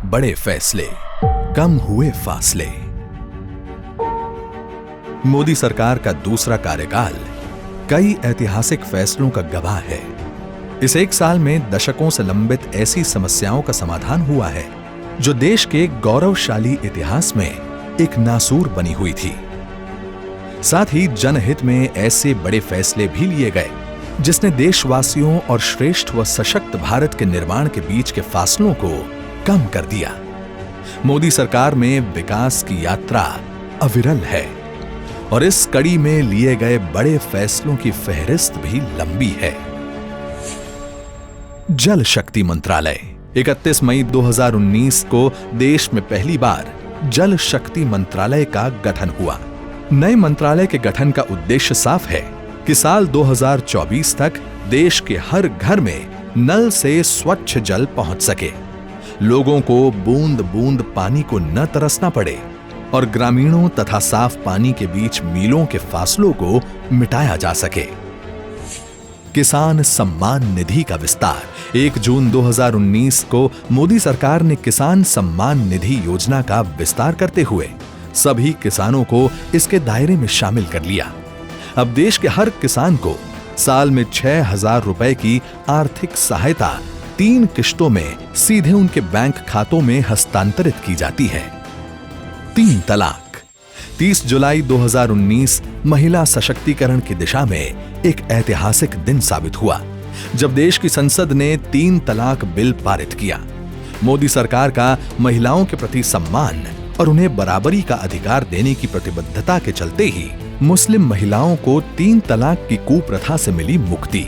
बड़े फैसले, कम हुए फासले। मोदी सरकार का दूसरा कार्यकाल कई ऐतिहासिक फैसलों का गवाह है। इस एक साल में दशकों से लंबित ऐसी समस्याओं का समाधान हुआ है जो देश के गौरवशाली इतिहास में एक नासूर बनी हुई थी। साथ ही जनहित में ऐसे बड़े फैसले भी लिए गए जिसने देशवासियों और श्रेष्ठ व सशक्त भारत के निर्माण के बीच के फासलों को कम कर दिया। मोदी सरकार में विकास की यात्रा अविरल है और इस कड़ी में लिए गए बड़े फैसलों की फहरिस्त भी लंबी है। जल शक्ति मंत्रालय 31 मई 2019 को देश में पहली बार जल शक्ति मंत्रालय का गठन हुआ। नए मंत्रालय के गठन का उद्देश्य साफ है कि साल 2024 तक देश के हर घर में नल से स्वच्छ जल पहुंच सके, लोगों को बूंद बूंद पानी को न तरसना पड़े और ग्रामीणों तथा साफ पानी के बीच मीलों के फासलों को मिटाया जा सके। किसान सम्मान निधि का विस्तार 1 जून 2019 को मोदी सरकार ने किसान सम्मान निधि योजना का विस्तार करते हुए सभी किसानों को इसके दायरे में शामिल कर लिया। अब देश के हर किसान को साल में 6,000 रुपए की आर्थिक सहायता 3 किश्तों में सीधे उनके बैंक खातों में हस्तांतरित की जाती है। 3 तलाक 30 जुलाई 2019 महिला सशक्तिकरण की दिशा में एक ऐतिहासिक दिन साबित हुआ जब देश की संसद ने 3 तलाक बिल पारित किया। मोदी सरकार का महिलाओं के प्रति सम्मान और उन्हें बराबरी का अधिकार देने की प्रतिबद्धता के चलते ही मुस्लिम महिलाओं को 3 तलाक की कुप्रथा से मिली मुक्ति।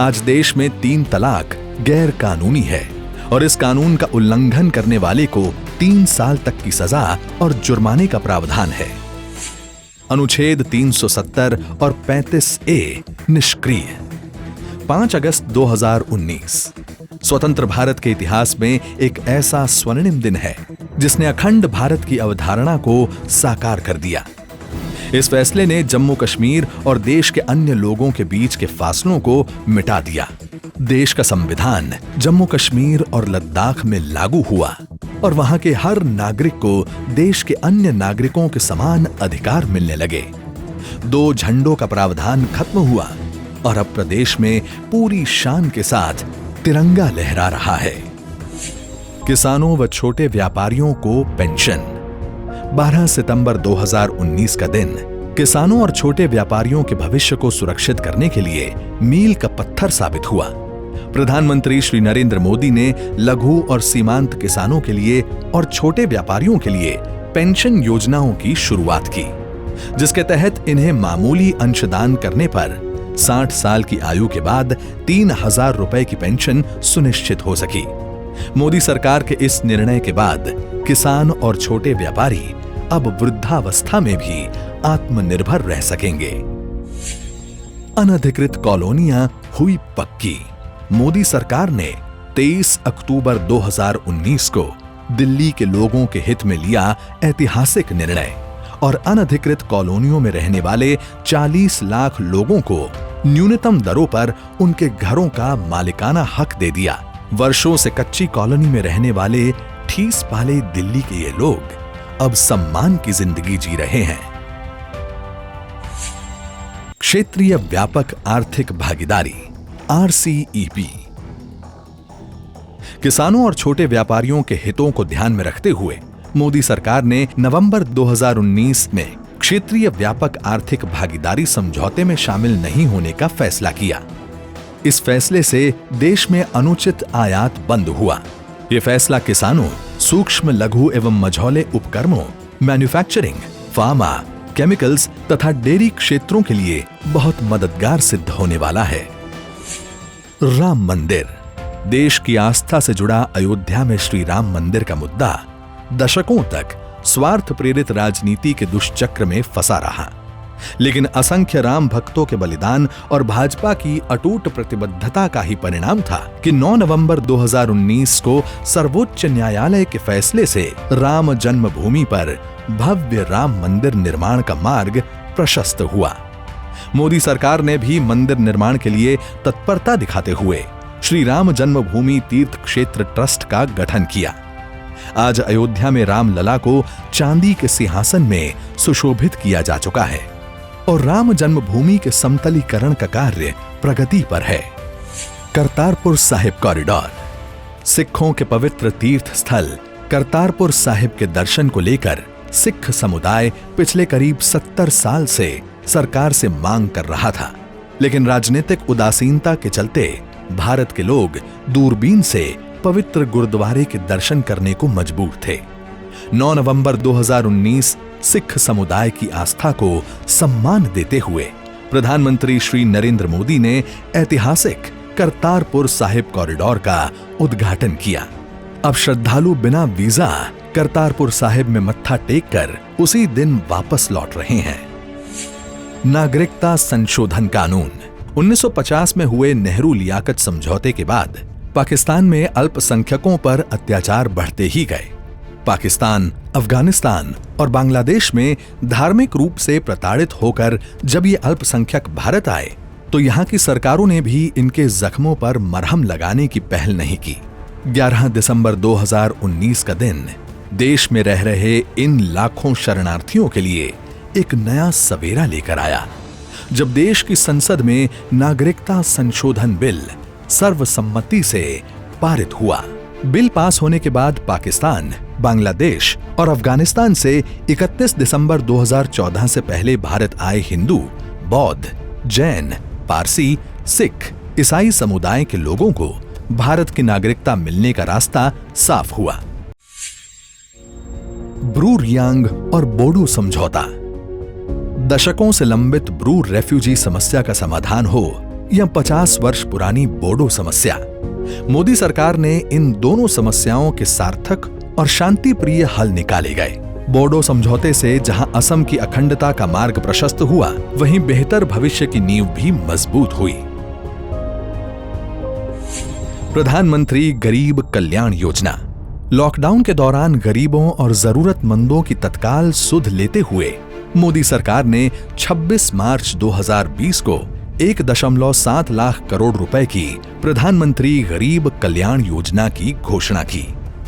आज देश में 3 तलाक गैर कानूनी है और इस कानून का उल्लंघन करने वाले को 3 साल तक की सजा और जुर्माने का प्रावधान है। अनुच्छेद 370 और 35A निष्क्रिय। 5 अगस्त 2019 स्वतंत्र भारत के इतिहास में एक ऐसा स्वर्णिम दिन है जिसने अखंड भारत की अवधारणा को साकार कर दिया। इस फैसले ने जम्मू कश्मीर और देश के अन्य लोगों के बीच के फासलों को मिटा दिया। देश का संविधान जम्मू कश्मीर और लद्दाख में लागू हुआ और वहां के हर नागरिक को देश के अन्य नागरिकों के समान अधिकार मिलने लगे। 2 झंडों का प्रावधान खत्म हुआ और अब प्रदेश में पूरी शान के साथ तिरंगा लहरा रहा है। किसानों व छोटे व्यापारियों को पेंशन। 12 सितंबर 2019 का दिन किसानों और छोटे व्यापारियों के भविष्य को सुरक्षित करने के लिए मील का पत्थर साबित हुआ। प्रधानमंत्री श्री नरेंद्र मोदी ने लघु और सीमांत किसानों के लिए और छोटे व्यापारियों के लिए पेंशन योजनाओं की शुरुआत की, जिसके तहत इन्हें मामूली अंशदान करने पर 60 साल की आयु के बाद 3,000 रुपए की पेंशन सुनिश्चित हो सकी। मोदी सरकार के इस निर्णय के बाद किसान और छोटे व्यापारी अब वृद्धावस्था में भी आत्मनिर्भर रह सकेंगे। अनधिकृत कॉलोनियां हुई पक्की। मोदी सरकार ने 23 अक्टूबर 2019 को दिल्ली के लोगों के हित में लिया ऐतिहासिक निर्णय और अनधिकृत कॉलोनियों में रहने वाले 40 लाख लोगों को न्यूनतम दरों पर उनके घरों का मालिकाना हक दे दिया। वर्षों से कच्ची कॉलोनी में रहने वाले ठीस पाले दिल्ली के ये लोग अब सम्मान की जिंदगी जी रहे हैं। क्षेत्रीय व्यापक आर्थिक भागीदारी RCEP। किसानों और छोटे व्यापारियों के हितों को ध्यान में रखते हुए मोदी सरकार ने नवंबर 2019 में क्षेत्रीय व्यापक आर्थिक भागीदारी समझौते में शामिल नहीं होने का फैसला किया। इस फैसले से देश में अनुचित आयात बंद हुआ। यह फैसला किसानों, सूक्ष्म लघु एवं मझौले उपक्रमों, मैन्युफैक्चरिंग, फार्मा, केमिकल्स तथा डेयरी क्षेत्रों के लिए बहुत मददगार सिद्ध होने वाला है। राम मंदिर। देश की आस्था से जुड़ा अयोध्या में श्री राम मंदिर का मुद्दा दशकों तक स्वार्थ प्रेरित राजनीति के दुष्चक्र में फंसा रहा, लेकिन असंख्य राम भक्तों के बलिदान और भाजपा की अटूट प्रतिबद्धता का ही परिणाम था कि 9 नवंबर 2019 को सर्वोच्च न्यायालय के फैसले से राम जन्मभूमि पर भव्य राम मंदिर निर्माण का मार्ग प्रशस्त हुआ। मोदी सरकार ने भी मंदिर निर्माण के लिए तत्परता दिखाते हुए श्री राम जन्मभूमि तीर्थ क्षेत्र ट्रस्ट का गठन किया। आज अयोध्या में रामलला को चांदी के सिंहासन में सुशोभित किया जा चुका है और राम जन्मभूमि के समतलीकरण का कार्य प्रगति पर है। करतारपुर साहिब कॉरिडोर। सिखों के पवित्र तीर्थ स्थल करतारपुर साहिब के दर्शन को लेकर सिख समुदाय पिछले करीब 70 साल से सरकार से मांग कर रहा था, लेकिन राजनीतिक उदासीनता के चलते भारत के लोग दूरबीन से पवित्र गुरुद्वारे के दर्शन करने को मजबूर थे। 9 नवंबर 2019 सिख समुदाय की आस्था को सम्मान देते हुए प्रधानमंत्री श्री नरेंद्र मोदी ने ऐतिहासिक करतारपुर साहिब कॉरिडोर का उद्घाटन किया। अब श्रद्धालु बिना वीजा करतारपुर साहिब में मत्था टेक कर उसी दिन वापस लौट रहे हैं। नागरिकता संशोधन कानून। 1950 में हुए नेहरू लियाकत समझौते के बाद पाकिस्तान में अल्पसंख्यकों पर अत्याचार बढ़ते ही गए। पाकिस्तान, अफगानिस्तान और बांग्लादेश में धार्मिक रूप से प्रताड़ित होकर जब ये अल्पसंख्यक भारत आए तो यहाँ की सरकारों ने भी इनके जख्मों पर मरहम लगाने की पहल नहीं की। 11 दिसंबर 2019 का दिन देश में रह रहे इन लाखों शरणार्थियों के लिए एक नया सवेरा लेकर आया, जब देश की संसद में नागरिकता संशोधन बिल सर्वसम्मति से पारित हुआ। बिल पास होने के बाद पाकिस्तान, बांग्लादेश और अफगानिस्तान से 31 दिसंबर 2014 से पहले भारत आए हिंदू, बौद्ध, जैन, पारसी, सिख, ईसाई समुदाय के लोगों को भारत की नागरिकता मिलने का रास्ता साफ हुआ। ब्रू रियांग और बोडो समझौता। दशकों से लंबित ब्रू रेफ्यूजी समस्या का समाधान हो या 50 वर्ष पुरानी बोडो समस्या, मोदी सरकार ने इन दोनों समस्याओं के सार्थक और शांतिप्रिय हल निकाले गए। बोडो समझौते से जहां असम की अखंडता का मार्ग प्रशस्त हुआ, वहीं बेहतर भविष्य की नींव भी मजबूत हुई। प्रधानमंत्री गरीब कल्याण योजना। लॉकडाउन के दौरान गरीबों और जरूरतमंदों की तत्काल सुध लेते हुए मोदी सरकार ने 26 मार्च 2020 को 1.7 लाख करोड़ रुपए की प्रधानमंत्री गरीब कल्याण योजना की घोषणा की।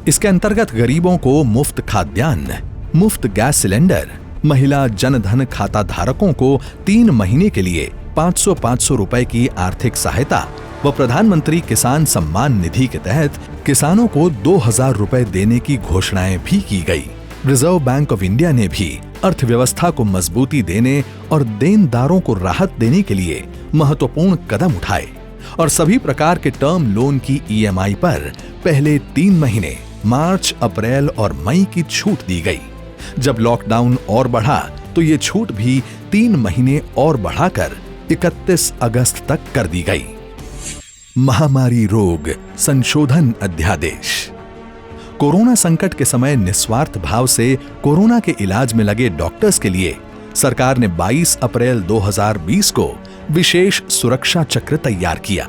इसके अंतर्गत गरीबों को मुफ्त खाद्यान्न, मुफ्त गैस सिलेंडर, महिला जनधन खाता धारकों को 3 महीने के लिए 500 रुपए की आर्थिक सहायता व प्रधानमंत्री किसान सम्मान निधि के तहत किसानों को 2000 रुपए देने की घोषणाएं भी की गई। रिजर्व बैंक ऑफ इंडिया ने भी अर्थव्यवस्था को मजबूती देने और देनदारों को राहत देने के लिए महत्वपूर्ण कदम उठाए और सभी प्रकार के टर्म लोन की EMI पर पहले 3 महीने मार्च, अप्रैल और मई की छूट दी गई। जब लॉकडाउन और बढ़ा तो ये छूट भी 3 महीने और बढ़ाकर 31 अगस्त तक कर दी गई। महामारी रोग संशोधन अध्यादेश। कोरोना संकट के समय निस्वार्थ भाव से कोरोना के इलाज में लगे डॉक्टर्स के लिए सरकार ने 22 अप्रैल 2020 को विशेष सुरक्षा चक्र तैयार किया।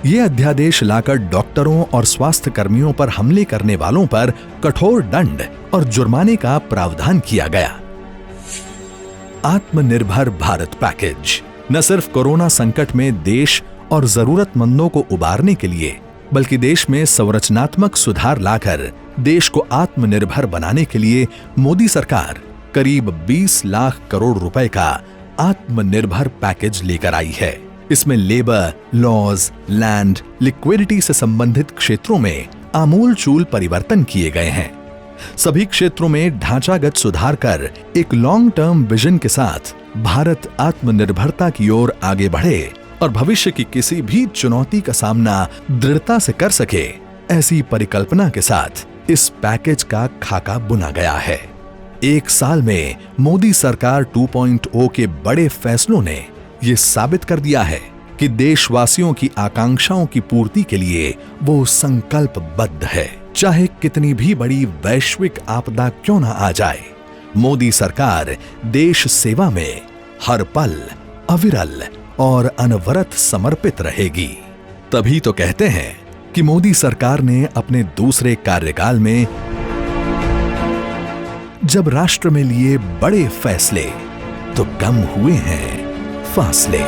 ये अध्यादेश लाकर डॉक्टरों और स्वास्थ्य कर्मियों पर हमले करने वालों पर कठोर दंड और जुर्माने का प्रावधान किया गया। आत्मनिर्भर भारत पैकेज न सिर्फ कोरोना संकट में देश और जरूरतमंदों को उबारने के लिए, बल्कि देश में संरचनात्मक सुधार लाकर देश को आत्मनिर्भर बनाने के लिए मोदी सरकार करीब 20 लाख करोड़ रुपए का आत्मनिर्भर पैकेज लेकर आई है। इसमें लेबर, लॉज, लैंड, लिक्विडिटी से संबंधित क्षेत्रों में आमूलचूल परिवर्तन किए गए हैं। सभी क्षेत्रों में ढांचागत सुधार कर एक लॉन्ग टर्म विजन के साथ भारत आत्मनिर्भरता की ओर आगे बढ़े और भविष्य की किसी भी चुनौती का सामना दृढ़ता से कर सके, ऐसी परिकल्पना के साथ इस पैकेज का खाका बुना गया है। 1 साल में मोदी सरकार 2.0 के बड़े फैसलों ने ये साबित कर दिया है कि देशवासियों की आकांक्षाओं की पूर्ति के लिए वो संकल्पबद्ध है। चाहे कितनी भी बड़ी वैश्विक आपदा क्यों न आ जाए, मोदी सरकार देश सेवा में हर पल अविरल और अनवरत समर्पित रहेगी। तभी तो कहते हैं कि मोदी सरकार ने अपने दूसरे कार्यकाल में जब राष्ट्र में लिए बड़े फैसले तो कम हुए हैं फासले।